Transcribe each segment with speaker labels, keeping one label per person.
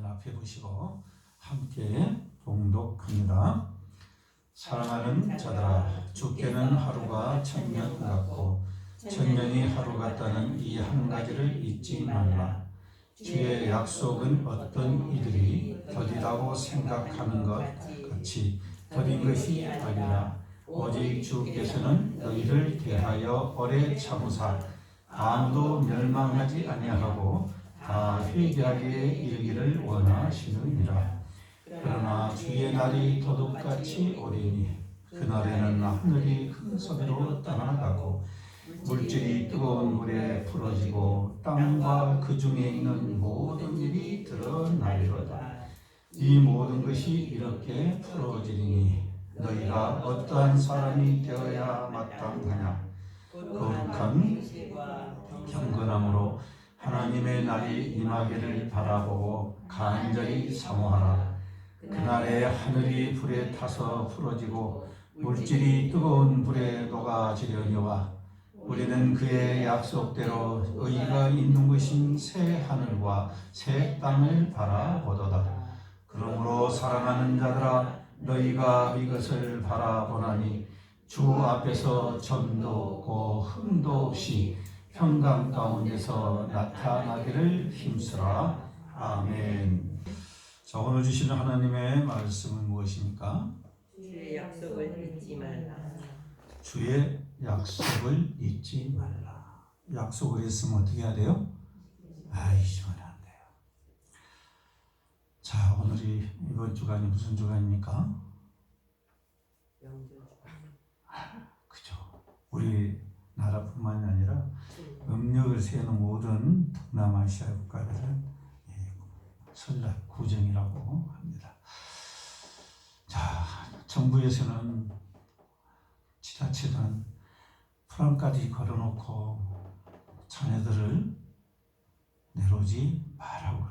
Speaker 1: 앞에 보시고 함께 봉독합니다. 사랑하는 자들아, 주께는 하루가 천년 같고 천년이 하루 같다는 이 한 가지를 잊지 말라. 주의 약속은 어떤 이들이 더디다고 생각하는 것 같이 더딘 것이 아니라 오직 주께서는 너희를 대하여 오래 참으사 아무도 멸망하지 아니하고 다 회개하기에 이르기를 원하시느니라. 그러나 주의 날이 도둑같이 오리니 그날에는 하늘이 큰 소리로 떠나가고 물질이 뜨거운 물에 풀어지고 땅과 그 중에 있는 모든 일이 드러나리로다. 이 모든 것이 이렇게 풀어지리니 너희가 어떠한 사람이 되어야 마땅하냐. 거룩한 경건함으로 하나님의 날이 임하기를 바라보고 간절히 사모하라. 그날에 하늘이 불에 타서 풀어지고 물질이 뜨거운 불에 녹아지려니와 우리는 그의 약속대로 의가 있는 것인 새 하늘과 새 땅을 바라보도다. 그러므로 사랑하는 자들아, 너희가 이것을 바라보나니 주 앞에서 점도 없고 흠도 없이 평강 가운데서 나타나기를 힘쓰라. 아멘. 자, 오늘 주시는 하나님의 말씀은 무엇입니까?
Speaker 2: 주의 약속을 잊지 말라.
Speaker 1: 주의 약속을 잊지 말라. 약속을 했으면 어떻게 해야 돼요? 잊으면 안 돼요. 자, 오늘이 이번 주간이 무슨 주간입니까? 그죠. 우리 나라뿐만이 아니라 음력을 세우는 모든 동남아시아 국가들은 설날 구정이라고 합니다. 자, 정부에서는 지자체는 프랑까지 걸어놓고 자녀들을 내놓지 말라고.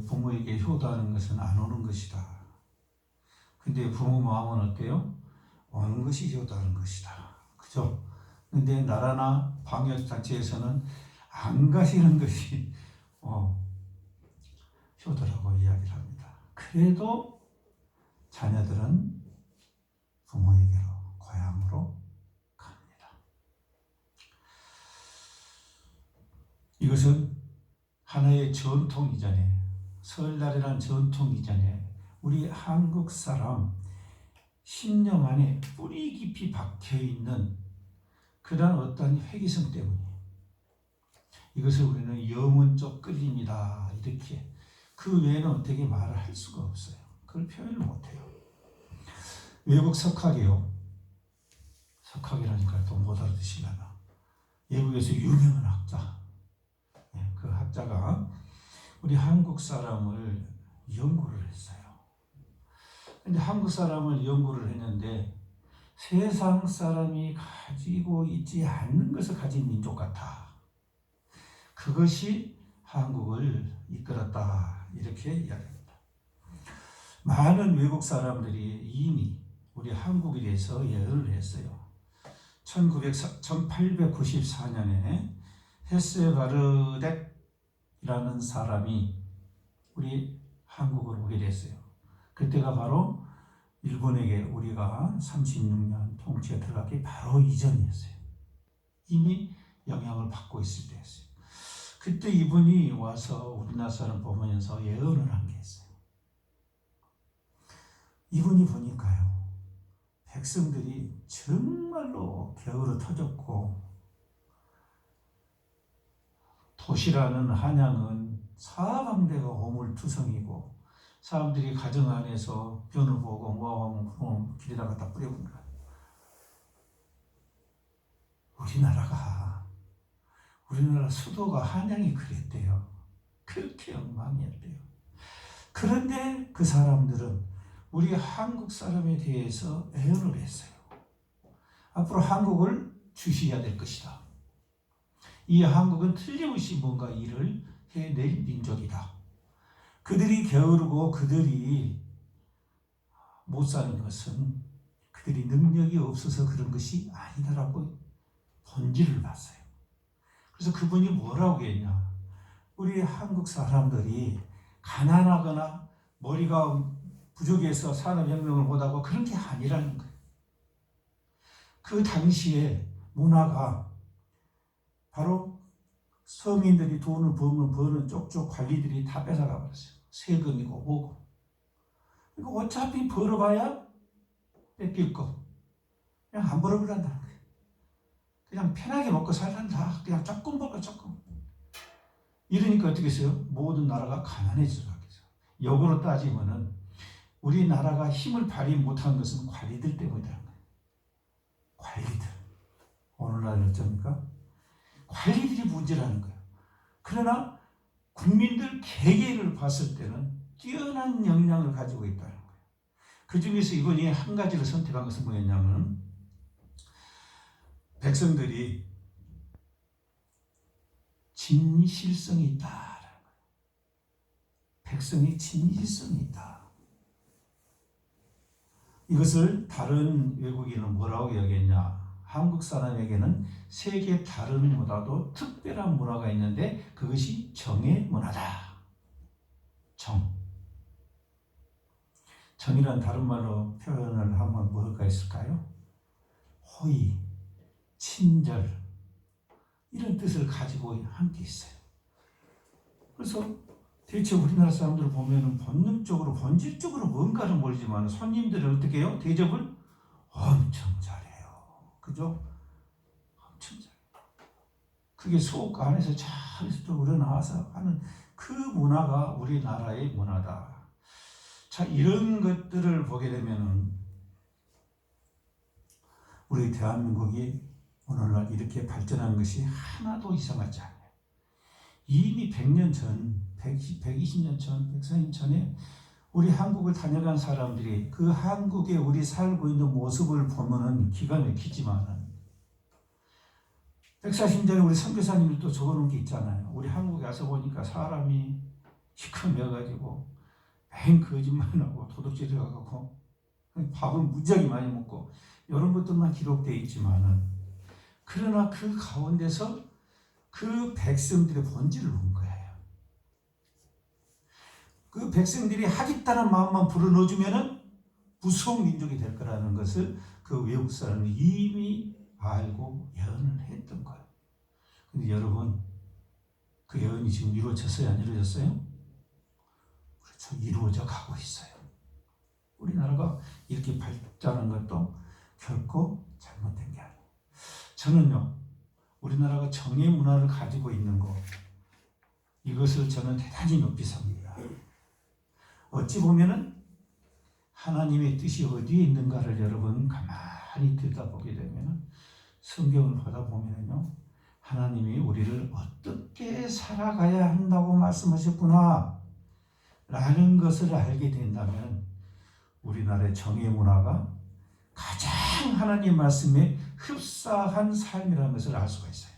Speaker 1: 부모에게 효도하는 것은 안 오는 것이다. 근데 부모 마음은 어때요? 오는 것이 효도하는 것이다. 그죠? 근데 나라나 방역단체에서는 안 가시는 것이 효도라고 이야기를 합니다. 그래도 자녀들은 부모에게로, 고향으로 갑니다. 이것은 하나의 전통 이전에, 설날이라는 전통 이전에 우리 한국 사람 10년 만에 뿌리 깊이 박혀있는 그런 어떤 회기성 때문이에요. 이것을 우리는 영혼적 끌림이다, 이렇게. 그 외에는 어떻게 말을 할 수가 없어요. 그걸 표현을 못해요. 외국 석학이요. 석학이라니까 또 못 알아듣시려나. 외국에서 유명한 학자. 그 학자가 우리 한국 사람을 연구를 했어요. 근데 한국 사람을 연구를 했는데 세상 사람이 가지고 있지 않는 것을 가진 민족 같아. 그것이 한국을 이끌었다. 이렇게 이야기합니다. 많은 외국 사람들이 이미 우리 한국에 대해서 예언을 했어요. 1894년에 헤세바르덱이라는 사람이 우리 한국을 오게 됐어요. 그때가 바로 일본에게 우리가 36년 통치에 들어가기 바로 이전이었어요. 이미 영향을 받고 있을 때였어요. 그때 이분이 와서 우리나라 사람 보면서 예언을 한 게 있어요. 이분이 보니까요, 백성들이 정말로 게으르 터졌고, 도시라는 한양은 사방대가 오물투성이고, 사람들이 가정 안에서 변을 보고 뭐하면 길에다 갖다 뿌려본 거예요. 우리나라 수도가 한양이 그랬대요. 그렇게 엉망이었대요. 그런데 그 사람들은 우리 한국 사람에 대해서 예언을 했어요. 앞으로 한국을 주시해야 될 것이다. 이 한국은 틀림없이 뭔가 일을 해낼 민족이다. 그들이 게으르고 그들이 못 사는 것은 그들이 능력이 없어서 그런 것이 아니다라고 본질을 봤어요. 그래서 그분이 뭐라고 했냐? 우리 한국 사람들이 가난하거나 머리가 부족해서 산업혁명을 못하고 그런 게 아니라는 거예요. 그 당시에 문화가 바로 서민들이 돈을 버는 쪽쪽 관리들이 다 뺏어가 버렸어요. 세금이고 뭐고. 이거 어차피 벌어봐야 뺏길 거. 그냥 안 벌어버린다는 거예요. 그냥 편하게 먹고 살란다. 그냥 조금 벌고 조금. 이러니까 어떻게 했어요? 모든 나라가 가난해지더라고요. 역으로 따지면은 우리나라가 힘을 발휘 못한 것은 관리들 때문이라는 거예요. 관리들. 오늘날 어쩝니까? 관리들이 문제라는 거예요. 그러나 국민들 개개인을 봤을 때는 뛰어난 역량을 가지고 있다는 거예요. 그 중에서 이번에 한 가지를 선택한 것은 뭐였냐면 백성들이 진실성이 있다라는 거예요. 백성이 진실성이 있다. 이것을 다른 외국인은 뭐라고 여겼냐? 한국 사람에게는 세계 다른 문화도 특별한 문화가 있는데 그것이 정의 문화다. 정이란 다른 말로 표현을 하면 뭐가 있을까요? 호의, 친절 이런 뜻을 가지고 함께 있어요. 그래서 대체 우리나라 사람들을 보면 본능적으로 본질적으로 뭔가를 모르지만 손님들을 어떻게 해요? 대접을 엄청 잘해요. 그죠? 엄청 잘해요. 그게 속 안에서 잘 우러나와서 하는 그 문화가 우리나라의 문화다. 자, 이런 것들을 보게 되면은 우리 대한민국이 오늘날 이렇게 발전한 것이 하나도 이상하지 않아요. 이미 100년 전, 120년 전, 140년 전에 우리 한국을 다녀간 사람들이 그 한국에 우리 살고 있는 모습을 보면은 기가 막히지만은 140년 전에 우리 선교사님들도 적어놓은 게 있잖아요. 우리 한국에 와서 보니까 사람이 시커매가지고 맹 거짓말하고 도둑질해가고 밥을 무지하게 많이 먹고 이런 것들만 기록되어 있지만은 그러나 그 가운데서 그 백성들의 본질을 본 거예요. 그 백성들이 하겠다는 마음만 불어넣어주면은 무서운 민족이 될 거라는 것을 그 외국 사람이 이미 알고 예언을 했던 거예요. 근데 여러분, 그 예언이 지금 이루어졌어요? 안 이루어졌어요? 그렇죠. 이루어져 가고 있어요. 우리나라가 이렇게 발전한 것도 결코 잘못된 게 아니에요. 저는요, 우리나라가 정의 문화를 가지고 있는 것, 이것을 저는 대단히 높이 삽니다. 어찌 보면은 하나님의 뜻이 어디에 있는가를 여러분 가만히 들여다보게 되면은 성경을 보다 보면은요, 하나님이 우리를 어떻게 살아가야 한다고 말씀하셨구나 라는 것을 알게 된다면 우리나라의 정의 문화가 가장 하나님 말씀에 흡사한 삶이라는 것을 알 수가 있어요.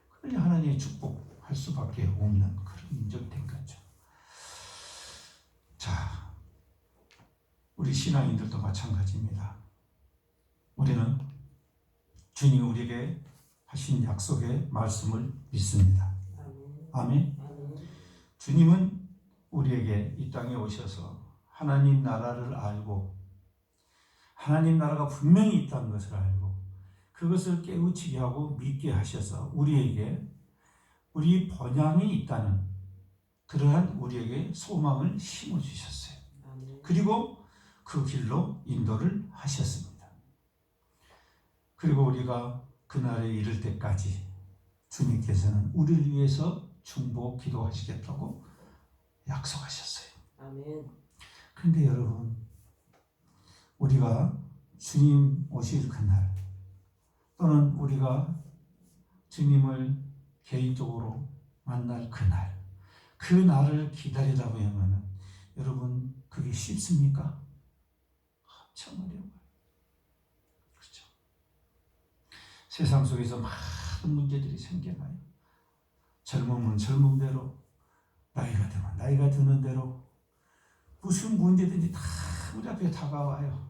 Speaker 1: 그러니 하나님의 축복할 수밖에 없는 그런 민족이 된 거죠. 자, 우리 신앙인들도 마찬가지입니다. 우리는 주님이 우리에게 하신 약속의 말씀을 믿습니다. 아멘. 주님은 우리에게 이 땅에 오셔서 하나님 나라를 알고 하나님 나라가 분명히 있다는 것을 알고 그것을 깨우치게 하고 믿게 하셔서 우리에게 우리 번향이 있다는 그러한 우리에게 소망을 심어주셨어요. 그리고 그 길로 인도를 하셨습니다. 그리고 우리가 그날에 이를 때까지 주님께서는 우리를 위해서 중보 기도하시겠다고 약속하셨어요.
Speaker 2: 아멘.
Speaker 1: 그런데 여러분, 우리가 주님 오실 그날 또는 우리가 주님을 개인적으로 만날 그날 그 날을 기다리다 보면 여러분 그게 쉽습니까? 참 어려워요. 그렇죠? 세상 속에서 많은 문제들이 생겨나요. 젊으면 젊은 대로, 나이가 되면 나이가 드는 대로 무슨 문제든지 다 우리 앞에 다가와요.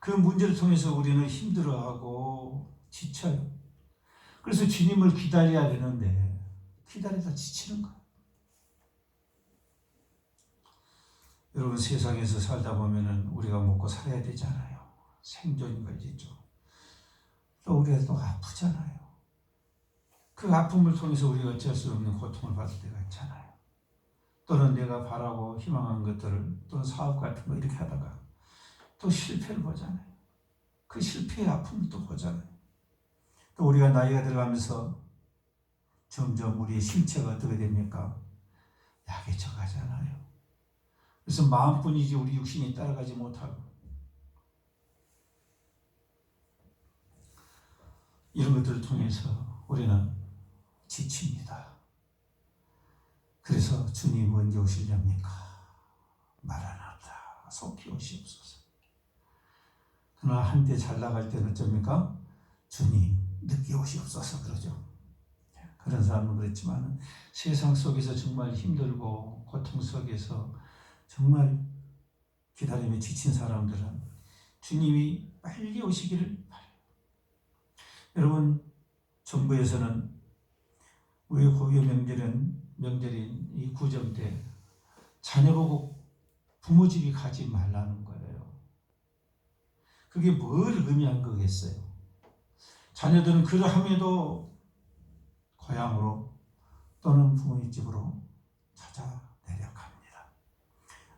Speaker 1: 그 문제를 통해서 우리는 힘들어하고 지쳐요. 그래서 주님을 기다려야 되는데 기다리다 지치는 거예요. 여러분, 세상에서 살다 보면은 우리가 먹고 살아야 되잖아요. 생존이 걸리죠. 또 우리가 또 아프잖아요. 그 아픔을 통해서 우리가 어쩔 수 없는 고통을 받을 때가 있잖아요. 또는 내가 바라고 희망한 것들을, 또는 사업 같은 거 이렇게 하다가 또 실패를 보잖아요. 그 실패의 아픔을 또 보잖아요. 또 우리가 나이가 들어가면서 점점 우리의 신체가 어떻게 됩니까? 약해져 가잖아요. 그래서 마음뿐이지 우리 육신이 따라가지 못하고, 이런 것들을 통해서 우리는 지칩니다. 그래서 주님 언제 오시렵니까? 마라나타, 속히 오시옵소서. 그러나 한때 잘 나갈 때는 어쩝니까? 주님 늦게 오시옵소서 그러죠. 그런 사람은 그렇지만 세상 속에서 정말 힘들고 고통 속에서 정말 기다림에 지친 사람들은 주님이 빨리 오시기를 바라요. 여러분, 정부에서는 왜 고유 명절인 이 구정 때 자녀 보고 부모 집이 가지 말라는 거예요. 그게 뭘 의미한 거겠어요? 자녀들은 그러함에도 고향으로 또는 부모님 집으로 찾아 내려갑니다.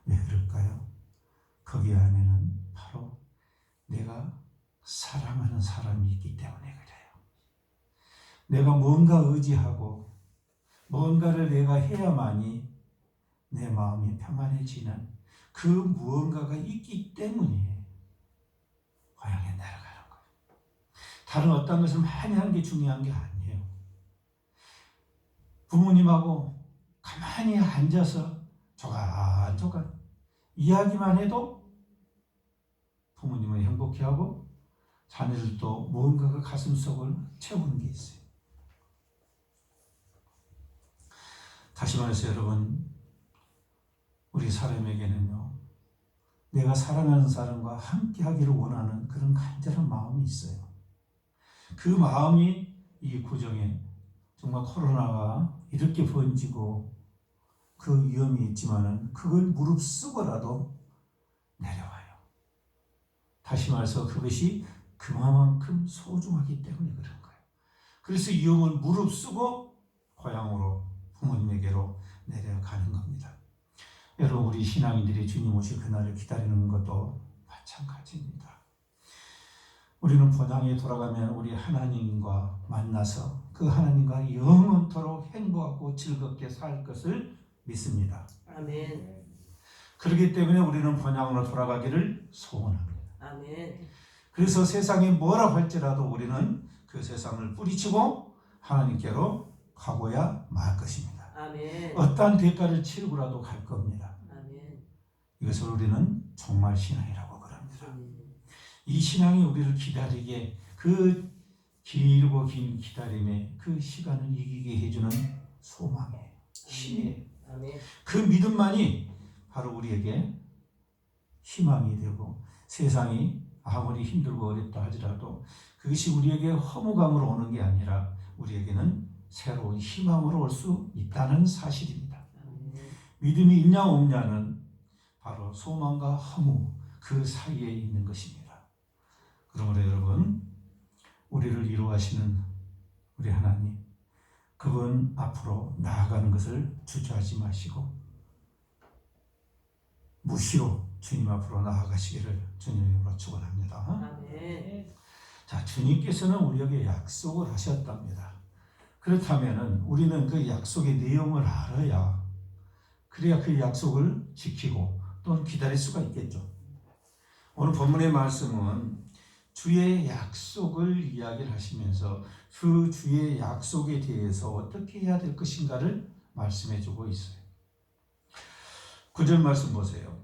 Speaker 1: 왜 그럴까요? 거기 안에는 바로 내가 사랑하는 사람이 있기 때문에 그래요. 내가 뭔가 의지하고 뭔가를 내가 해야만이 내 마음이 평안해지는 그 무언가가 있기 때문에 고향에 내려가는 거예요. 다른 어떤 것을 많이 하는 게 중요한 게 아니에요. 부모님하고 가만히 앉아서 조간조간 이야기만 해도 부모님은 행복해하고 자녀들도 무언가가 가슴속을 채우는 게 있어요. 다시 말해서 여러분, 우리 사람에게는요, 내가 사랑하는 사람과 함께 하기를 원하는 그런 간절한 마음이 있어요. 그 마음이 이 구정에 정말 코로나가 이렇게 번지고 그 위험이 있지만은 그걸 무릅쓰고라도 내려와요. 다시 말해서 그것이 그만큼 소중하기 때문에 그런 거예요. 그래서 위험을 무릅쓰고 고향으로 부모님에게로 내려가는 겁니다. 여러분, 우리 신앙인들이 주님 오실 그날을 기다리는 것도 마찬가지입니다. 우리는 본향에 돌아가면 우리 하나님과 만나서 그 하나님과 영원토록 행복하고 즐겁게 살 것을 믿습니다.
Speaker 2: 아멘.
Speaker 1: 그렇기 때문에 우리는 본향으로 돌아가기를 소원합니다.
Speaker 2: 아멘.
Speaker 1: 그래서 세상이 뭐라고 할지라도 우리는 그 세상을 뿌리치고 하나님께로 가고야 말 것입니다.
Speaker 2: 아멘.
Speaker 1: 어떠한 대가를 치르고라도 갈 겁니다.
Speaker 2: 아멘.
Speaker 1: 이것을 우리는 종말 신앙이라고 그럽니다. 이 신앙이 우리를 기다리게, 그 길고 긴 기다림에 그 시간을 이기게 해주는 소망이에요. 힘이에요.
Speaker 2: 아멘.
Speaker 1: 그 믿음만이 바로 우리에게 희망이 되고, 세상이 아무리 힘들고 어렵다 하더라도 그것이 우리에게 허무감으로 오는 게 아니라 우리에게는 새로운 희망으로 올 수 있다는 사실입니다. 믿음이 있냐 없냐는 바로 소망과 허무 그 사이에 있는 것입니다. 그러므로 여러분, 우리를 이루하시는 우리 하나님, 그분 앞으로 나아가는 것을 주저하지 마시고 무시로 주님 앞으로 나아가시기를 주님으로 축원합니다.
Speaker 2: 아멘.
Speaker 1: 자, 주님께서는 우리에게 약속을 하셨답니다. 그렇다면 우리는 그 약속의 내용을 알아야, 그래야 그 약속을 지키고 또는 기다릴 수가 있겠죠. 오늘 본문의 말씀은 주의 약속을 이야기를 하시면서 그 주의 약속에 대해서 어떻게 해야 될 것인가를 말씀해 주고 있어요. 9절 말씀 보세요.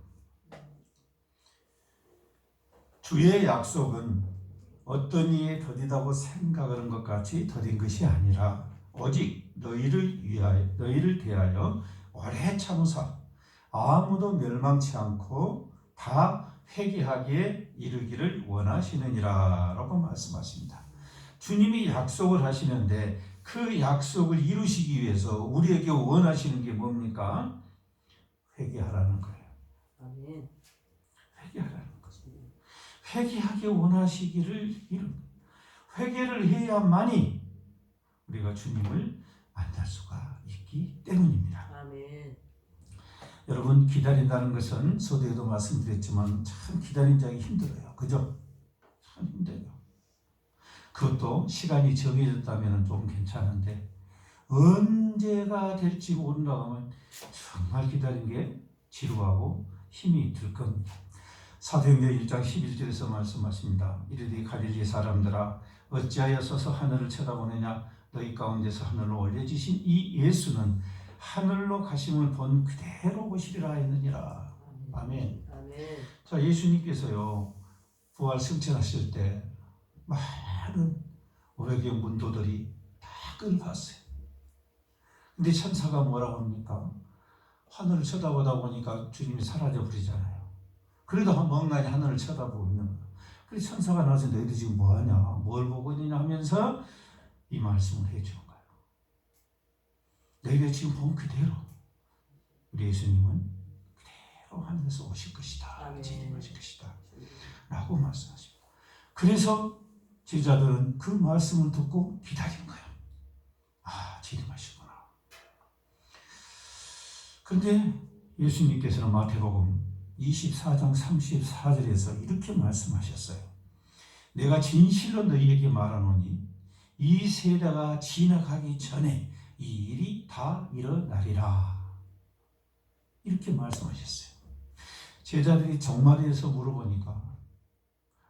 Speaker 1: 주의 약속은 어떤 이에 더디다고 생각하는 것 같이 더딘 것이 아니라 오직 너희를 대하여 오래 참으사 아무도 멸망치 않고 다 회개하기에 이르기를 원하시느니라 라고 말씀하십니다. 주님이 약속을 하시는데 그 약속을 이루시기 위해서 우리에게 원하시는 게 뭡니까? 회개하라는 거예요.
Speaker 2: 아멘.
Speaker 1: 회개하라는 거죠. 회개하기 원하시기를 회개를 해야만이 우리가 주님을 만날 수가 있기 때문입니다.
Speaker 2: 아멘.
Speaker 1: 여러분, 기다린다는 것은 서두에도 말씀드렸지만 참 기다린 자기 힘들어요. 그죠? 참 힘들어요. 그것도 시간이 정해졌다면 좀 괜찮은데 언제가 될지 모른다고 하면 정말 기다린 게 지루하고 힘이 들 겁니다. 사도행전 1장 11절에서 말씀하십니다. 이르되 갈릴리 사람들아 어찌하여 서서 하늘을 쳐다보느냐 너희 가운데서 하늘로 올려지신 이 예수는 하늘로 가심을 본 그대로 오시리라 했느니라. 아멘.
Speaker 2: 아멘.
Speaker 1: 자, 예수님께서요 부활 승천하실 때 많은 500여 문도들이 다 그걸 봤어요. 근데 천사가 뭐라고 합니까? 하늘을 쳐다보다 보니까 주님이 사라져 버리잖아요. 그래도 멍하니 하늘을 쳐다보고 있는 거예요. 그래서 천사가 나와서 너희들 지금 뭐하냐, 뭘 보고 있느냐 하면서 이 말씀을 해주는 거예요. 너희가 지금 본 그대로 우리 예수님은 그대로 하늘에서 오실 것이다.
Speaker 2: 아멘.
Speaker 1: 재림하실 것이다. 라고 말씀하십니다. 그래서 제자들은 그 말씀을 듣고 기다린 거예요. 아, 재림하시구나. 그런데 예수님께서는 마태복음 24장 34절에서 이렇게 말씀하셨어요. 내가 진실로 너희에게 말하노니 이 세대가 지나가기 전에 이 일이 다 일어나리라. 이렇게 말씀하셨어요. 제자들이 종말에서 물어보니까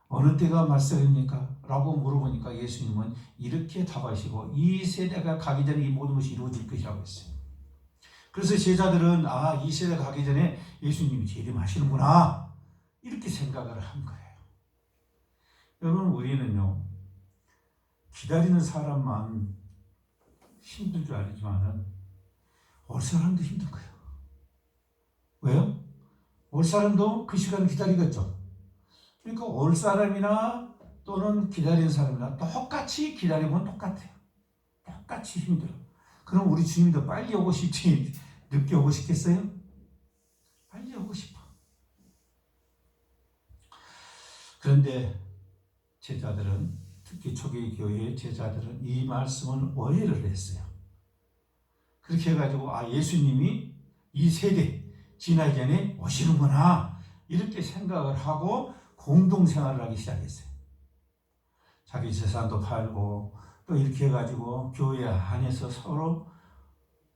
Speaker 1: 어느 때가 말씀입니까? 라고 물어보니까 예수님은 이렇게 답하시고 이 세대가 가기 전에 이 모든 것이 이루어질 것이라고 했어요. 그래서 제자들은 이 세대가 가기 전에 예수님이 재림하시는구나 이렇게 생각을 한 거예요. 여러분, 우리는요 기다리는 사람만 힘들 줄 알지만은 올 사람도 힘든 거예요. 왜요? 올 사람도 그 시간을 기다리겠죠. 그러니까 올 사람이나 또는 기다리는 사람이나 똑같이 기다리면 똑같아요. 똑같이 힘들어. 그럼 우리 주님도 빨리 오고 싶지 늦게 오고 싶겠어요? 빨리 오고 싶어. 그런데 제자들은, 특히 초기 교회의 제자들은 이 말씀을 오해를 했어요. 그렇게 해가지고 예수님이 이 세대 지나기 전에 오시는구나 이렇게 생각을 하고 공동생활을 하기 시작했어요. 자기 재산도 팔고 또 이렇게 해가지고 교회 안에서 서로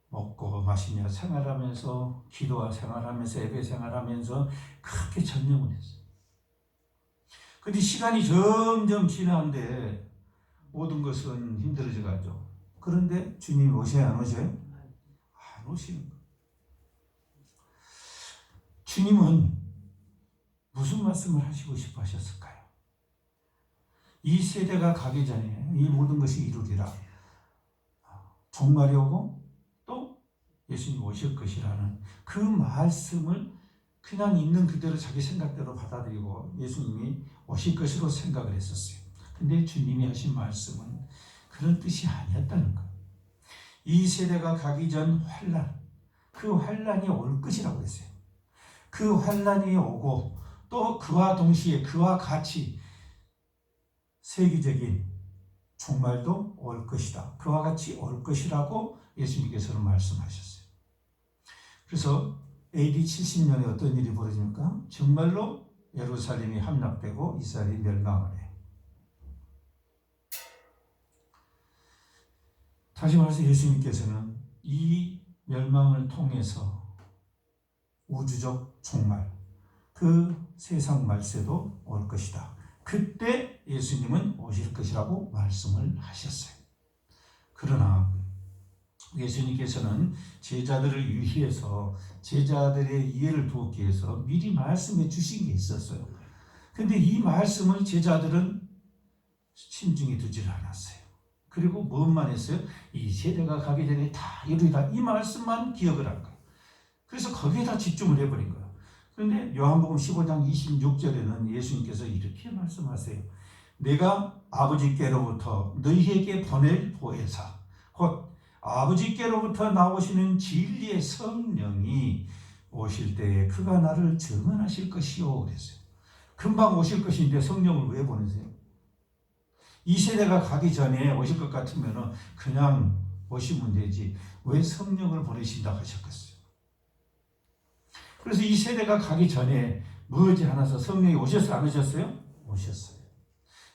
Speaker 1: 먹고 마시며 생활하면서 기도와 생활하면서 예배 생활하면서 그렇게 전념을 했어요. 그런데 시간이 점점 지나는데 모든 것은 힘들어져 가죠. 그런데 주님이 오셔야 안 오셔요? 안 오시는 거예요. 주님은 무슨 말씀을 하시고 싶어 하셨을까요? 이 세대가 가기 전에 이 모든 것이 이루리라. 종말이 오고 또 예수님 오실 것이라는 그 말씀을 그냥 있는 그대로 자기 생각대로 받아들이고 예수님이 오실 것으로 생각을 했었어요. 근데 주님이 하신 말씀은 그런 뜻이 아니었다는 거예요. 이 세대가 가기 전 환난, 그 환난이 올 것이라고 했어요. 그 환난이 오고 또 그와 동시에 그와 같이 세계적인 종말도 올 것이다. 그와 같이 올 것이라고 예수님께서는 말씀하셨어요. 그래서 AD 70년에 어떤 일이 벌어집니까? 정말로 예루살렘이 함락되고 이스라엘이 멸망을 해요. 다시 말해서 예수님께서는 이 멸망을 통해서 우주적 종말, 그 세상 말세도 올 것이다. 그때 예수님은 오실 것이라고 말씀을 하셨어요. 그러나 예수님께서는 제자들을 위해서 제자들의 이해를 돕기 위해서 미리 말씀해 주신 게 있었어요. 그런데 이 말씀을 제자들은 심중에 두지를 않았어요. 그리고 무엇만 했어요? 이 세대가 가기 전에 다 이루리라 이 말씀만 기억을 한 거예요. 그래서 거기에다 집중을 해버린 거예요. 그런데 요한복음 15장 26절에는 예수님께서 이렇게 말씀하세요. 내가 아버지께로부터 너희에게 보낼 보혜사 곧 아버지께로부터 나오시는 진리의 성령이 오실 때에 그가 나를 증언하실 것이요 그랬어요. 금방 오실 것인데 성령을 왜 보내세요? 이 세대가 가기 전에 오실 것 같으면 그냥 오시면 되지 왜 성령을 보내신다고 하셨겠어요? 그래서 이 세대가 가기 전에 머지않아서 성령이 오셨어요? 안 오셨어요? 오셨어요.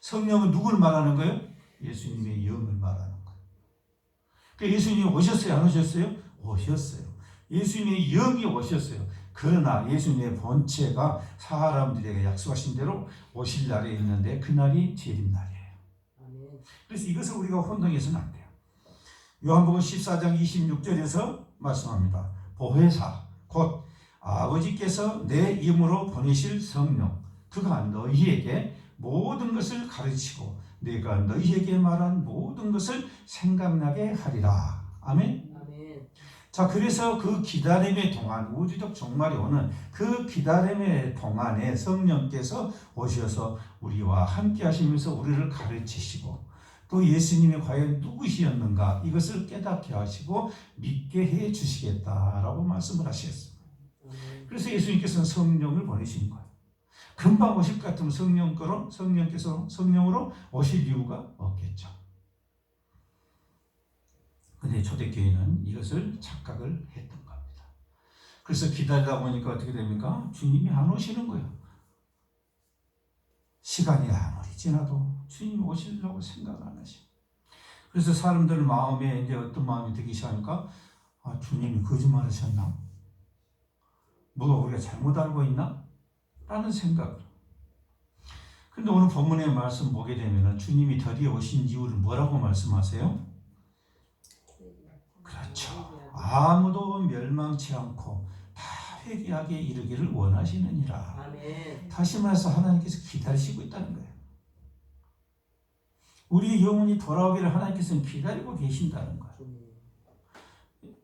Speaker 1: 성령은 누구를 말하는 거예요? 예수님의 영을 말하는 거예요. 그러니까 예수님이 오셨어요? 안 오셨어요? 오셨어요. 예수님의 영이 오셨어요. 그러나 예수님의 본체가 사람들에게 약속하신 대로 오실 날에 있는데 그날이 재림날이에요. 그래서 이것을 우리가 혼동해서는 안 돼요. 요한복음 14장 26절에서 말씀합니다. 보혜사 곧 아버지께서 내 이름으로 보내실 성령 그가 너희에게 모든 것을 가르치고 내가 너희에게 말한 모든 것을 생각나게 하리라. 아멘. 자, 그래서 그 기다림의 동안 우주적 종말이 오는 그 기다림의 동안에 성령께서 오셔서 우리와 함께 하시면서 우리를 가르치시고 또 예수님이 과연 누구시였는가 이것을 깨닫게 하시고 믿게 해 주시겠다라고 말씀을 하셨습니다. 그래서 예수님께서는 성령을 보내신 거예요. 금방 오실 것 같으면 성령께서 성령으로 오실 이유가 없겠죠. 근데 초대교회는 이것을 착각을 했던 겁니다. 그래서 기다리다 보니까 어떻게 됩니까? 주님이 안 오시는 거예요. 시간이 아무리 지나도 주님이 오시려고 생각 안 하시고. 그래서 사람들 마음에 이제 어떤 마음이 들기 시작하니까 아, 주님이 거짓말 하셨나? 뭐가 우리가 잘못 알고 있나? 라는 생각을. 근데 오늘 본문의 말씀 보게 되면 주님이 드디어 오신 이유를 뭐라고 말씀하세요? 그렇죠. 아무도 멸망치 않고 다 회개하게 이르기를 원하시느니라.
Speaker 2: 아멘.
Speaker 1: 다시 말해서 하나님께서 기다리시고 있다는 거예요. 우리의 영혼이 돌아오기를 하나님께서는 기다리고 계신다는 거예요.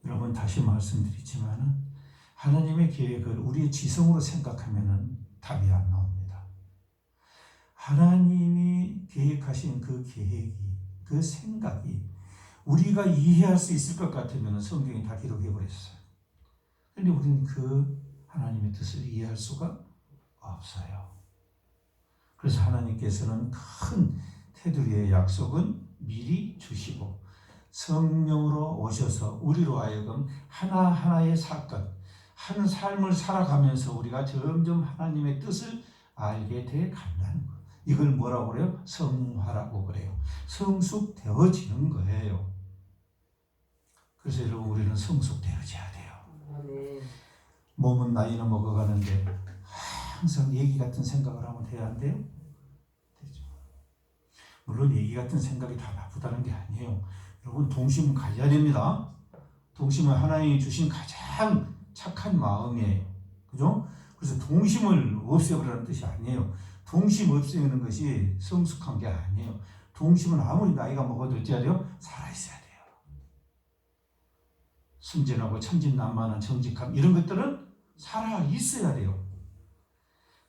Speaker 1: 여러분 다시 말씀드리지만 하나님의 계획을 우리의 지성으로 생각하면 답이 안 나옵니다. 하나님이 계획하신 그 계획이 그 생각이 우리가 이해할 수 있을 것 같으면 성경에 다 기록해 버렸어요. 그런데 우리는 그 하나님의 뜻을 이해할 수가 없어요. 그래서 하나님께서는 큰 테두리의 약속은 미리 주시고 성령으로 오셔서 우리로 하여금 하나하나의 사건, 한 삶을 살아가면서 우리가 점점 하나님의 뜻을 알게 돼 간다는 거예요. 이걸 뭐라고 그래요? 성화라고 그래요. 성숙되어지는 거예요. 그래서 여러분 우리는 성숙되어져야 돼요. 몸은 나이는 먹어가는데 항상 얘기 같은 생각을 하면 돼야 안 돼요? 되죠. 물론 얘기 같은 생각이 다 나쁘다는 게 아니에요. 여러분 동심은 가져야 됩니다. 동심은 하나님이 주신 가장 착한 마음이에요. 그죠? 그래서 동심을 없애버리라는 뜻이 아니에요. 동심 없애는 것이 성숙한 게 아니에요. 동심은 아무리 나이가 먹어도 어찌해야 돼요? 살아있어야 돼요. 순진하고 천진난만한 정직함 이런 것들은 살아있어야 돼요.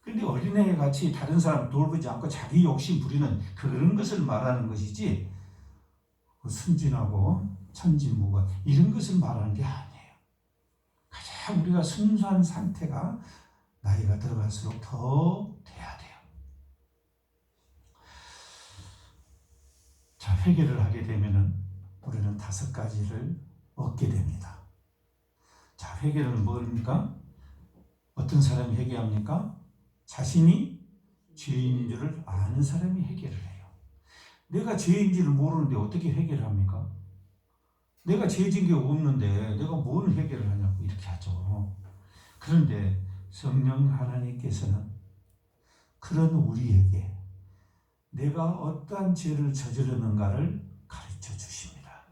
Speaker 1: 그런데 어린애 같이 다른 사람 돌보지 않고 자기 욕심 부리는 그런 것을 말하는 것이지 순진하고 천진무관 이런 것을 말하는 게 아니에요. 가장 우리가 순수한 상태가 나이가 들어갈수록 더 돼야 돼요. 자, 회개를 하게 되면은 우리는 5가지를 얻게 됩니다. 자, 회개는 뭡니까? 어떤 사람이 회개합니까? 자신이 죄인인 줄을 아는 사람이 회개를 해요. 내가 죄인지를 모르는데 어떻게 회개를 합니까? 내가 죄진 게 없는데 내가 뭘 회개를 하냐고 이렇게 하죠. 그런데 성령 하나님께서는 그런 우리에게 내가 어떠한 죄를 저지르는가를 가르쳐 주십니다.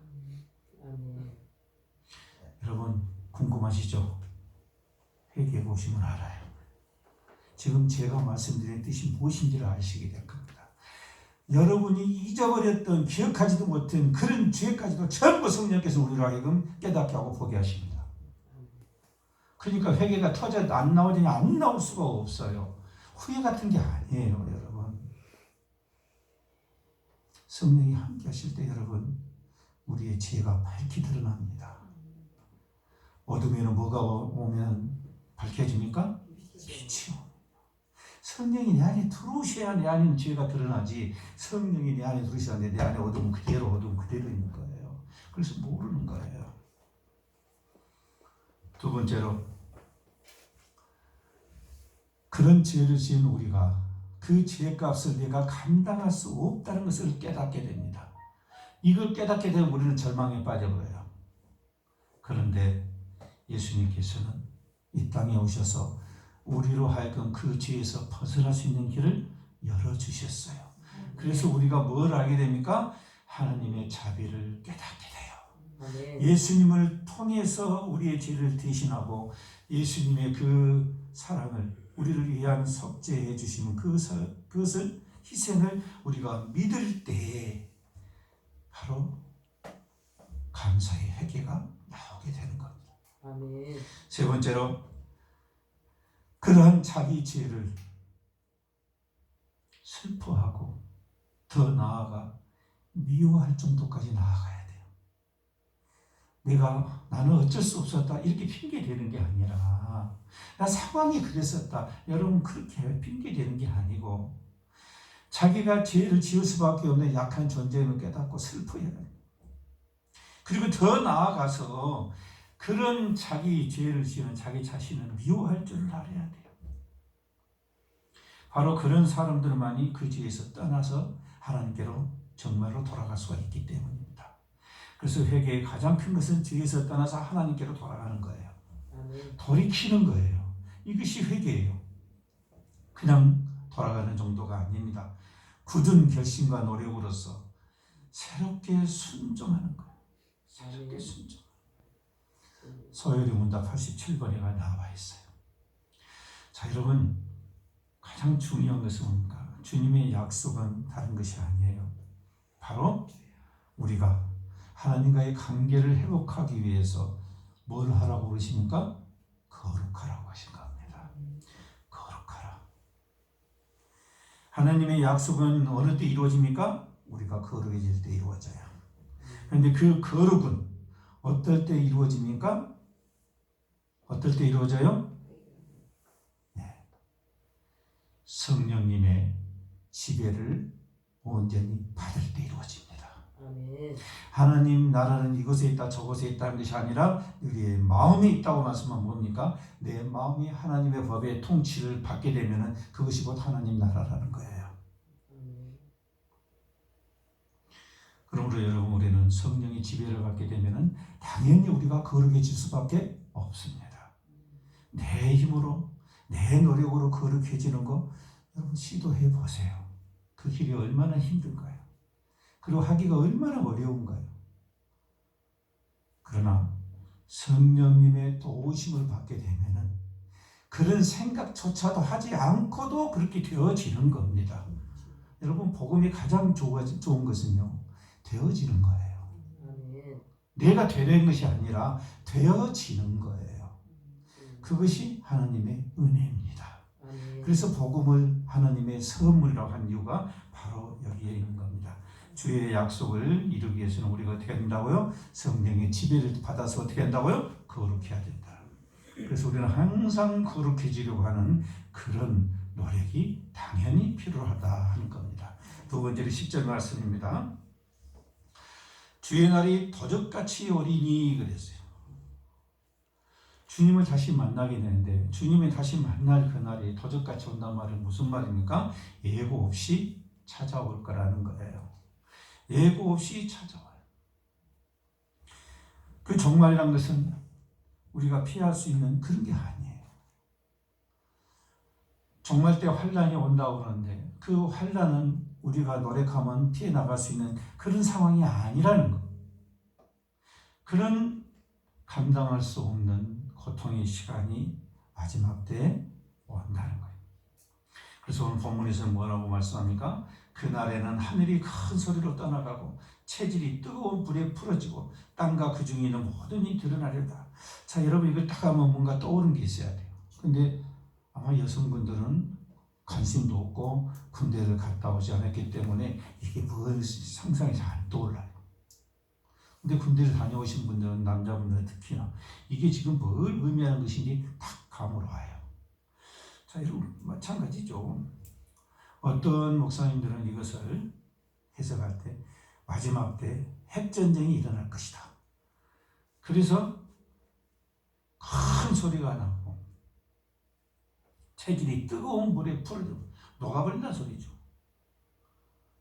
Speaker 1: 여러분 궁금하시죠? 회개해 보시면 알아요. 지금 제가 말씀드린 뜻이 무엇인지를 아시게 될 겁니다. 여러분이 잊어버렸던 기억하지도 못한 그런 죄까지도 전부 성령께서 우리로 하여금 깨닫게 하고 보게 하십니다. 그러니까 회개가 터져 안 나오더니 안 나올 수가 없어요. 후회 같은 게 아니에요, 여러분. 성령이 함께 하실 때 여러분 우리의 죄가 밝히 드러납니다. 어둠에는 뭐가 오면 밝혀집니까? 빛이 옵니다. 성령이 내 안에 들어오셔야 내 안에는 죄가 드러나지, 성령이 내 안에 들어오셔야 내 안에 어둠은 그대로 있는 거예요. 그래서 모르는 거예요. 두 번째로, 그런 죄를 지은 우리가 그 죄값을 내가 감당할 수 없다는 것을 깨닫게 됩니다. 이걸 깨닫게 되면 우리는 절망에 빠져버려요. 그런데 예수님께서는 이 땅에 오셔서 우리로 하여금 그 죄에서 벗어날 수 있는 길을 열어주셨어요. 그래서 우리가 뭘 알게 됩니까? 하나님의 자비를 깨닫게 돼요. 예수님을 통해서 우리의 죄를 대신하고 예수님의 그 사랑을 우리를 위한 속죄해 주시는 그것을 희생을 우리가 믿을 때에 바로 감사의 회개가 나오게 되는 겁니다.
Speaker 2: 아멘.
Speaker 1: 세 번째로, 그러한 자기 죄를 슬퍼하고 더 나아가 미워할 정도까지 나아가야 돼요. 나는 어쩔 수 없었다 이렇게 핑계대는 게 아니라, 나 상황이 그랬었다, 여러분 그렇게 핑계대는 게 아니고, 자기가 죄를 지을 수밖에 없는 약한 존재임을 깨닫고 슬퍼해야 돼요. 그리고 더 나아가서 그런 자기 죄를 지은 자기 자신을 미워할 줄을 알아야 돼요. 바로 그런 사람들만이 그 죄에서 떠나서 하나님께로 정말로 돌아갈 수가 있기 때문입니다. 그래서 회개의 가장 큰 것은 죄에서 떠나서 하나님께로 돌아가는 거예요. 돌이키는 거예요. 이것이 회개예요. 그냥 돌아가는 정도가 아닙니다. 굳은 결심과 노력으로서 새롭게 순종하는 거예요. 새롭게 순종. 소요리 문답 87번에가 나와 있어요. 자, 여러분, 가장 중요한 것은 뭡니까? 주님의 약속은 다른 것이 아니에요. 바로 우리가 하나님과의 관계를 회복하기 위해서 뭘 하라고 그러십니까? 거룩하라고 하신 겁니다. 거룩하라. 하나님의 약속은 어느 때 이루어집니까? 우리가 거룩해질 때 이루어져요. 그런데 그 거룩은 어떨 때 이루어집니까? 어떨 때 이루어져요? 네. 성령님의 지배를 온전히 받을 때 이루어집니다.
Speaker 2: 아멘.
Speaker 1: 하나님 나라는 이곳에 있다 저곳에 있다는 것이 아니라 우리의 마음에 있다고 말씀하면 뭡니까? 내 마음이 하나님의 법의 통치를 받게 되면 그것이 곧 하나님 나라라는 거예요. 그러므로 여러분, 우리는 성령의 지배를 받게 되면 당연히 우리가 거룩해질 수밖에 없습니다. 내 힘으로 내 노력으로 거룩해지는 거 여러분 시도해 보세요. 그 길이 얼마나 힘든가요? 그리고 하기가 얼마나 어려운가요? 그러나 성령님의 도우심을 받게 되면은 그런 생각조차도 하지 않고도 그렇게 되어지는 겁니다. 여러분, 복음이 가장 좋은 것은요, 되어지는 거예요. 내가 되는 것이 아니라 되어지는 거예요. 그것이 하나님의 은혜입니다. 그래서 복음을 하나님의 선물이라고 한 이유가 바로 여기에 있는 겁니다. 주의 약속을 이루기 위해서는 우리가 어떻게 한다고요? 성령의 지배를 받아서 어떻게 한다고요? 거룩해야 된다. 그래서 우리는 항상 거룩해지려고 하는 그런 노력이 당연히 필요하다 하는 겁니다. 두 번째로 10절 말씀입니다. 주의 날이 도적같이 오리니 그랬어요. 주님을 다시 만나게 되는데, 주님을 다시 만날 그 날이 도적같이 온단 말은 무슨 말입니까? 예고 없이 찾아올 거라는 거예요. 예고 없이 찾아와요. 그 종말이란 것은 우리가 피할 수 있는 그런 게 아니에요. 종말 때 환란이 온다고 그러는데 그 환란은 우리가 노력하면 피해 나갈 수 있는 그런 상황이 아니라는 것. 그런 감당할 수 없는 고통의 시간이 마지막 때에 온다는 거예요. 그래서 오늘 본문에서 뭐라고 말씀합니까? 그날에는 하늘이 큰 소리로 떠나가고 체질이 뜨거운 불에 풀어지고 땅과 그 중에 있는 모든 이 드러나려다. 자, 여러분, 이걸 딱 하면 뭔가 떠오르는 게 있어야 돼요. 근데 아마 여성분들은 관심도 없고 군대를 갔다 오지 않았기 때문에 이게 뭘 상상이 잘 안 떠올라요. 근데 군대를 다녀오신 분들은, 남자분들은 특히나 이게 지금 뭘 의미하는 것인지 딱 감으로 와요. 자, 여러분 마찬가지죠. 어떤 목사님들은 이것을 해석할 때 마지막 때 핵전쟁이 일어날 것이다. 그래서 큰 소리가 나고 체질이 뜨거운 물에 풀어져 녹아버린다는 소리죠.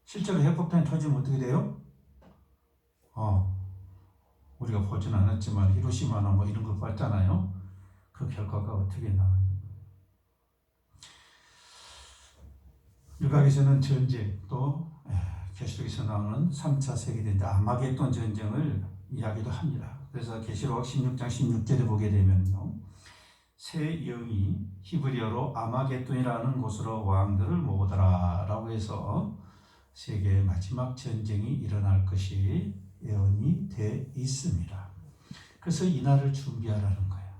Speaker 1: 실제로 핵폭탄이 터지면 어떻게 돼요? 우리가 보진 않았지만 히로시마나 뭐 이런 거 봤잖아요. 그 결과가 어떻게 나왔는가. 율법에서는 전쟁, 또 계시록에서 나오는 3차 세계대전 아마겟돈 전쟁을 이야기도 합니다. 그래서 계시록 16장 16절에 보게 되면요, 새 영이 히브리어로 아마겟돈이라는 곳으로 왕들을 모으더라 라고 해서 세계의 마지막 전쟁이 일어날 것이 예언이 돼 있습니다. 그래서 이 날을 준비하라는 거예요.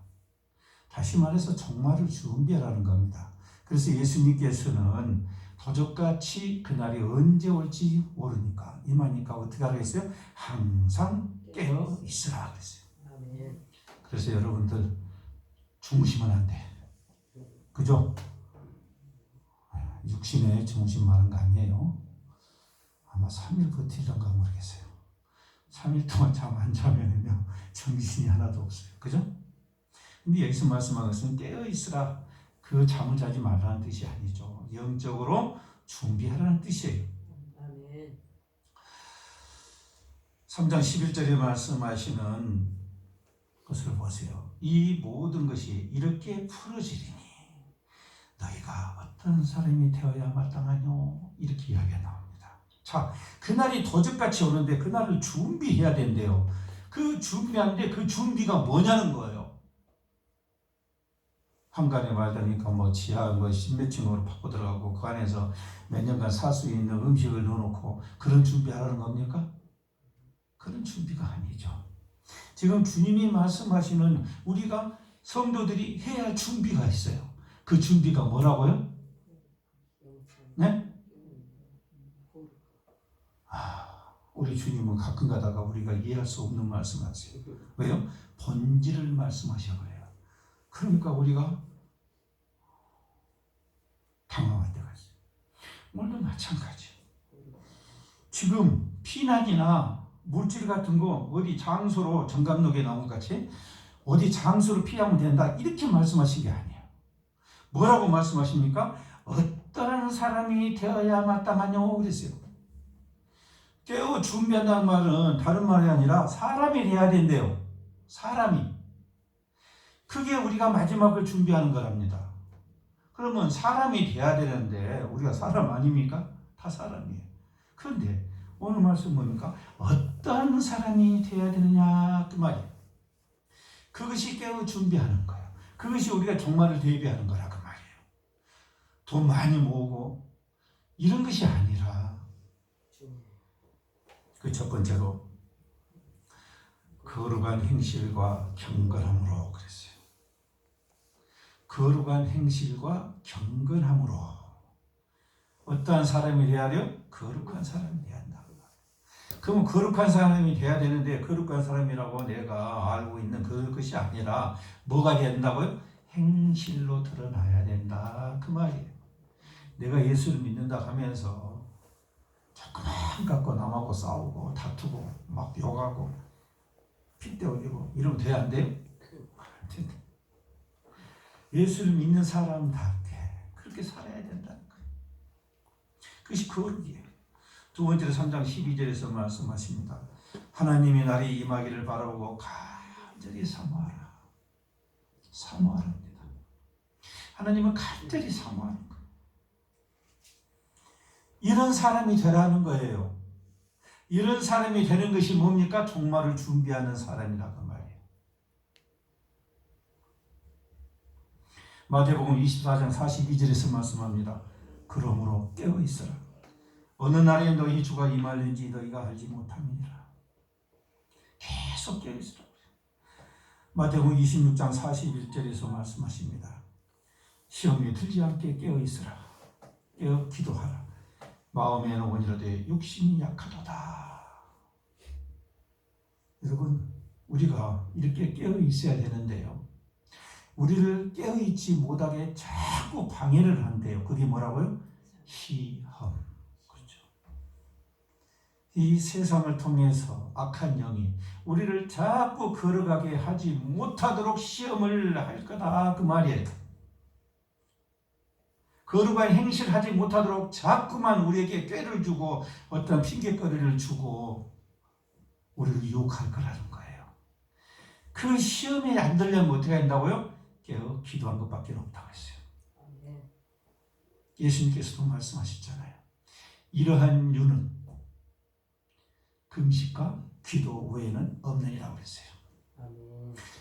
Speaker 1: 다시 말해서 종말을 준비하라는 겁니다. 그래서 예수님께서는 도적같이 그날이 언제 올지 모르니까, 임하니까 어떻게 하라고 했어요? 항상 깨어 있으라 그랬어요.
Speaker 2: 아멘.
Speaker 1: 그래서 여러분들 주무시면 안 돼. 그죠? 육신에 주무시면 하는 거 아니에요. 아마 3일 버티던가 모르겠어요. 3일 동안 잠 안 자면요 정신이 하나도 없어요. 그죠? 근데 여기서 말씀하는 것은 깨어 있으라, 그 잠을 자지 말라는 뜻이 아니죠. 영적으로 준비하라는 뜻이에요.
Speaker 2: 아멘.
Speaker 1: 3장 11절에 말씀하시는 것을 보세요. 이 모든 것이 이렇게 풀어지리니 너희가 어떤 사람이 되어야 마땅하뇨, 이렇게 이야기가 나옵니다. 자, 그날이 도적같이 오는데 그날을 준비해야 된대요. 그 준비하는데 그 준비가 뭐냐는 거예요. 한간에 말다니까 뭐 지하 뭐 10몇 층으로 파고 들어가고 그 안에서 몇 년간 살 수 있는 음식을 넣어놓고 그런 준비하라는 겁니까? 그런 준비가 아니죠. 지금 주님이 말씀하시는 우리가 성도들이 해야 할 준비가 있어요. 그 준비가 뭐라고요? 네? 우리 주님은 가끔 가다가 우리가 이해할 수 없는 말씀하세요. 왜요? 본질을 말씀하셔버려요. 그러니까 우리가 당황할 때가 있어요. 오늘도 마찬가지. 지금 피난이나 물질 같은 거 어디 장소로, 정감록에 나온 것 같이 어디 장소로 피하면 된다, 이렇게 말씀하신 게 아니에요. 뭐라고 말씀하십니까? 어떠한 사람이 되어야 마땅하뇨 그랬어요. 깨어 준비한다는 말은 다른 말이 아니라 사람이 돼야 된대요. 사람이. 그게 우리가 마지막을 준비하는 거랍니다. 그러면 사람이 돼야 되는데 우리가 사람 아닙니까? 다 사람이에요. 그런데 오늘 말씀 뭡니까? 어떤 사람이 돼야 되느냐 그 말이에요. 그것이 깨어 준비하는 거예요. 그것이 우리가 종말을 대비하는 거라 그 말이에요. 돈 많이 모으고 이런 것이 아니라, 그 첫 번째로 거룩한 행실과 경건함으로 그랬어요. 거룩한 행실과 경건함으로. 어떠한 사람이 돼야 돼요? 거룩한 사람이 돼야 한다. 그러면 거룩한 사람이 돼야 되는데, 거룩한 사람이라고 내가 알고 있는 그것이 아니라 뭐가 된다고요? 행실로 드러나야 된다 그 말이에요. 내가 예수를 믿는다 하면서 조금만 갖고 남하고 싸우고 다투고 막 욕하고 핏대 올리고 이러면 돼야 안 돼요? 안 된다. 예수를 믿는 사람답게 그렇게 살아야 된다는 거예요. 그것이 거룩이에요. 두 번째로 3장 12절에서 말씀하십니다. 하나님의 날이 임하기를 바라보고 간절히 사모하라. 사모하랍니다. 하나님은 간절히 사모하는 거예요. 이런 사람이 되라는 거예요. 이런 사람이 되는 것이 뭡니까? 종말을 준비하는 사람이라고 말이에요. 마태복음 24장 42절에서 말씀합니다. 그러므로 깨어 있어라. 어느 날에 너희 주가 임할는지 너희가 알지 못함이니라. 계속 깨어 있으라. 마태복음 26장 41절에서 말씀하십니다. 시험에 들지 않게 깨어 있으라. 깨어 기도하라. 마음에는 원이라도 육신이 약하도다. 여러분, 우리가 이렇게 깨어 있어야 되는데요. 우리를 깨어 있지 못하게 자꾸 방해를 한대요. 그게 뭐라고요? 시험. 그렇죠. 이 세상을 통해서 악한 영이 우리를 자꾸 걸어가게 하지 못하도록 시험을 할 거다 그 말이에요. 거룩한 행실을 하지 못하도록 자꾸만 우리에게 꾀를 주고 어떤 핑계거리를 주고 우리를 유혹할 거라는 거예요. 그 시험에 안 들려면 어떻게 한다고요? 깨어 기도한 것밖에 없다고 했어요. 예수님께서도 말씀하셨잖아요. 이러한 유는 금식과 기도 외에는 없느니라고 그랬어요.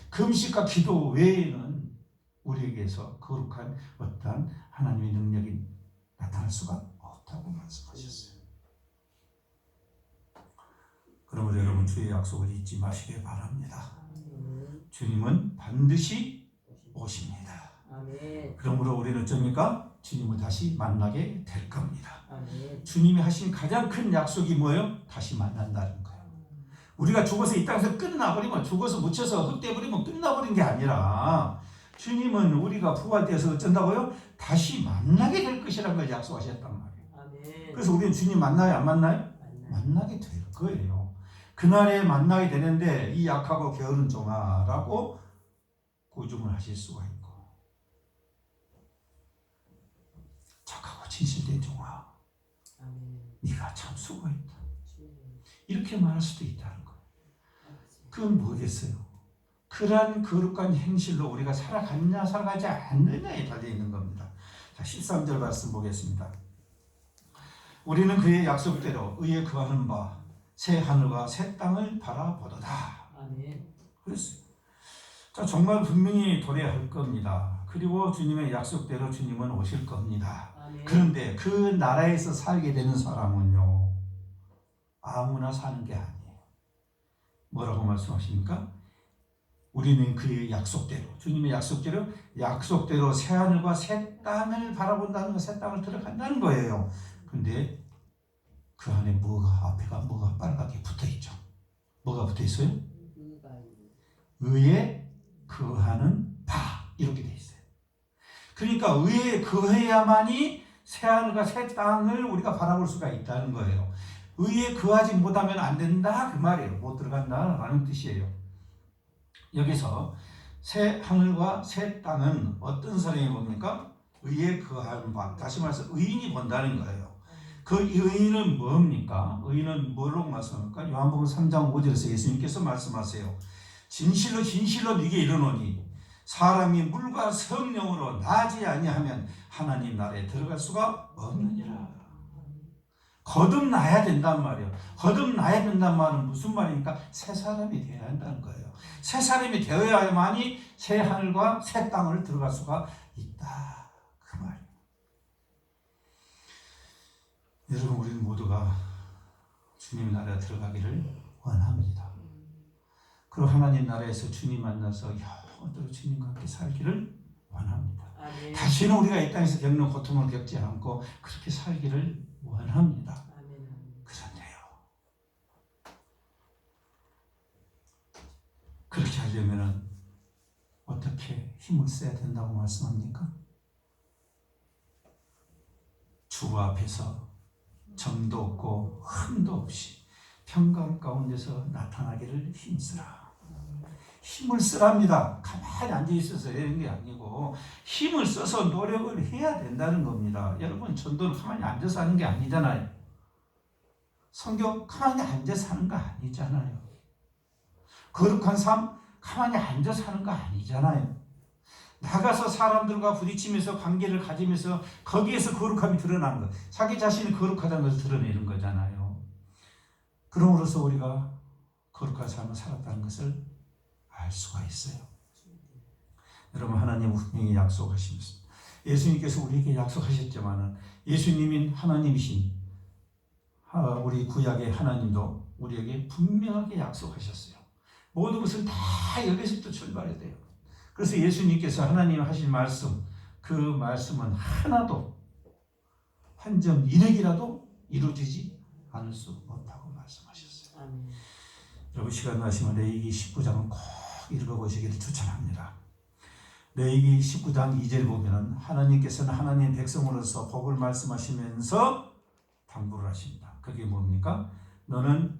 Speaker 1: 금식과 기도 외에는 우리에게서 거룩한 어떠한 하나님의 능력이 나타날 수가 없다고 말씀하셨어요. 그러므로 여러분 주의 약속을 잊지 마시길 바랍니다. 주님은 반드시 오십니다. 그러므로 우리는 어쩝니까? 주님을 다시 만나게 될 겁니다. 주님이 하신 가장 큰 약속이 뭐예요? 다시 만난다는 거예요. 우리가 죽어서 이 땅에서 끝나버리면, 죽어서 묻혀서 흑돼버리면 끝나버린 게 아니라 주님은 우리가 부활되어서 어쩐다고요? 다시 만나게 될 것이라는 걸 약속하셨단 말이에요. 그래서 우리는 주님 만나요? 안 만나요? 만나게 될 거예요. 그날에 만나게 되는데 이 약하고 게으른 종아라고 고중을 하실 수가 있고, 착하고 진실된 종아, 네가 참 수고했다, 이렇게 말할 수도 있다는 거예요. 그건 뭐겠어요? 그러한 거룩한 행실로 우리가 살아갔냐 살아가지 않느냐에 달려있는 겁니다. 자, 13절 말씀 보겠습니다. 우리는 그의 약속대로 의에 거하는 바 새 하늘과 새 땅을 바라보도다. 그랬어요. 자, 정말 분명히 도래할 겁니다. 그리고 주님의 약속대로 주님은 오실 겁니다. 그런데 그 나라에서 살게 되는 사람은요, 아무나 사는 게 아니에요. 뭐라고 말씀하십니까? 우리는 그의 약속대로, 주님의 약속대로 새 하늘과 새 땅을 바라본다는 거, 새 땅을 들어간다는 거예요. 근데 그 안에 앞에가 뭐가 빨갛게 붙어 있죠. 뭐가 붙어 있어요? 의에 거하는 바, 이렇게 돼 있어요. 그러니까 의에 거해야만이 새 하늘과 새 땅을 우리가 바라볼 수가 있다는 거예요. 의에 거하지 못하면 안 된다 그 말이에요. 못 들어간다라는 뜻이에요. 여기서 새 하늘과 새 땅은 어떤 사람이 봅니까? 의에 거하는 바. 다시 말해서 의인이 본다는 거예요. 그 의인은 뭡니까? 의인은 뭐로 말씀합니까? 요한복음 3장 5절에서 예수님께서 말씀하세요. 진실로 진실로 네게 이르노니 사람이 물과 성령으로 나지 아니하면 하나님 나라에 들어갈 수가 없느니라. 거듭나야 된단 말이에요. 거듭나야 된단 말은 무슨 말입니까? 새 사람이 되어야 한다는 거예요. 새 사람이 되어야만이 새 하늘과 새 땅을 들어갈 수가 있다 그 말이에요. 여러분, 우리는 모두가 주님 나라에 들어가기를 원합니다. 그리고 하나님 나라에서 주님 만나서 영원토록 주님과 함께 살기를 원합니다. 다시는 우리가 이 땅에서 겪는 고통을 겪지 않고 그렇게 살기를 원합니다. 그런데요, 그렇게 하려면 어떻게 힘을 써야 된다고 말씀합니까? 주 앞에서 정도 없고 흠도 없이 평강 가운데서 나타나기를 힘쓰라. 힘을 쓰랍니다. 가만히 앉아있어서 이런 게 아니고 힘을 써서 노력을 해야 된다는 겁니다. 여러분, 전도는 가만히 앉아서 하는 게 아니잖아요. 성경 가만히 앉아서 하는 거 아니잖아요. 거룩한 삶 가만히 앉아서 하는 거 아니잖아요. 나가서 사람들과 부딪히면서 관계를 가지면서 거기에서 거룩함이 드러나는 것, 자기 자신이 거룩하다는 것을 드러내는 거잖아요. 그럼으로써 우리가 거룩한 삶을 살았다는 것을 알 수가 있어요. 여러분, 하나님은 분명히 약속하십니다. 예수님께서 우리에게 약속하셨지만은 예수님인 하나님이신 우리 구약의 하나님도 우리에게 분명하게 약속하셨어요. 모든 것을 다 여기서부터 출발해야 돼요. 그래서 예수님께서 하나님 하신 말씀, 그 말씀은 하나도 한 점 1획이라도 이루어지지 않을 수 없다고 말씀하셨어요. 여러분 시간 나시면 레위기 19장은 꼭 읽어보시기를 추천합니다. 레위기 19장 2절 보면은 하나님께서는 하나님 백성으로서 복을 말씀하시면서 당부를 하십니다. 그게 뭡니까? 너는